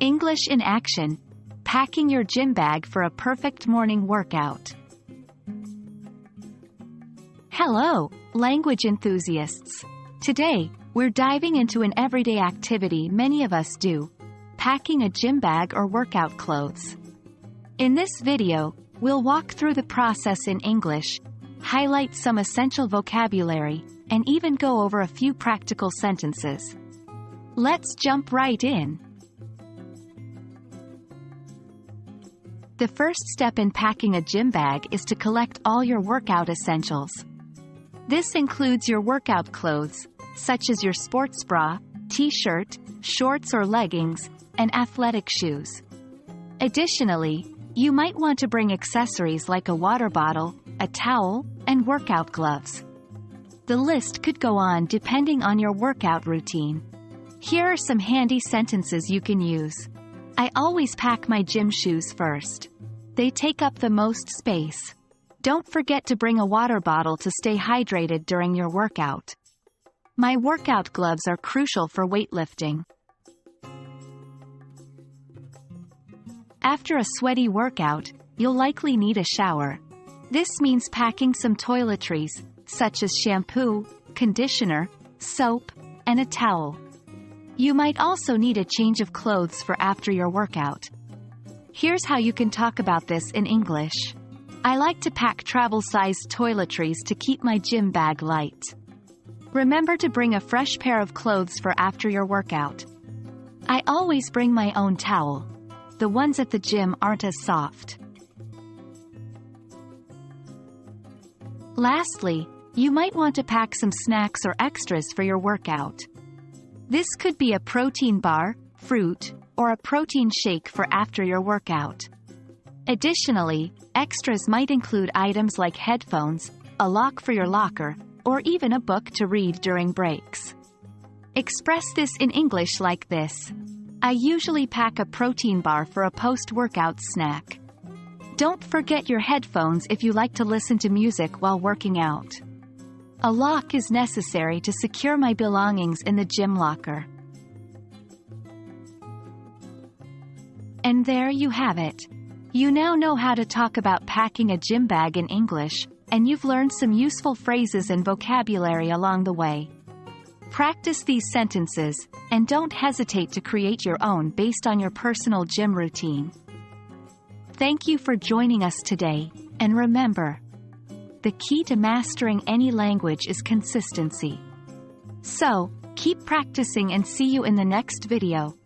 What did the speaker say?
English in action. Packing your gym bag for a perfect morning workout. Hello, language enthusiasts. Today, we're diving into an everyday activity many of us do: packing a gym bag or workout clothes. In this video, we'll walk through the process in English, highlight some essential vocabulary, and even go over a few practical sentences. Let's jump right in. The first step in packing a gym bag is to collect all your workout essentials. This includes your workout clothes, such as your sports bra, t-shirt, shorts or leggings, and athletic shoes. Additionally, you might want to bring accessories like a water bottle, a towel, and workout gloves. The list could go on depending on your workout routine. Here are some handy sentences you can use. I always pack my gym shoes first. They take up the most space. Don't forget to bring a water bottle to stay hydrated during your workout. My workout gloves are crucial for weightlifting. After a sweaty workout, you'll likely need a shower. This means packing some toiletries, such as shampoo, conditioner, soap, and a towel. You might also need a change of clothes for after your workout. Here's how you can talk about this in English. I like to pack travel-sized toiletries to keep my gym bag light. Remember to bring a fresh pair of clothes for after your workout. I always bring my own towel. The ones at the gym aren't as soft. Lastly, you might want to pack some snacks or extras for your workout. This could be a protein bar, fruit, or a protein shake for after your workout. Additionally, extras might include items like headphones, a lock for your locker, or even a book to read during breaks. Express this in English like this: I usually pack a protein bar for a post-workout snack. Don't forget your headphones if you like to listen to music while working out. A lock is necessary to secure my belongings in the gym locker. And there you have it. You now know how to talk about packing a gym bag in English, and you've learned some useful phrases and vocabulary along the way. Practice these sentences, and don't hesitate to create your own based on your personal gym routine. Thank you for joining us today, and remember, the key to mastering any language is consistency. So, keep practicing and see you in the next video.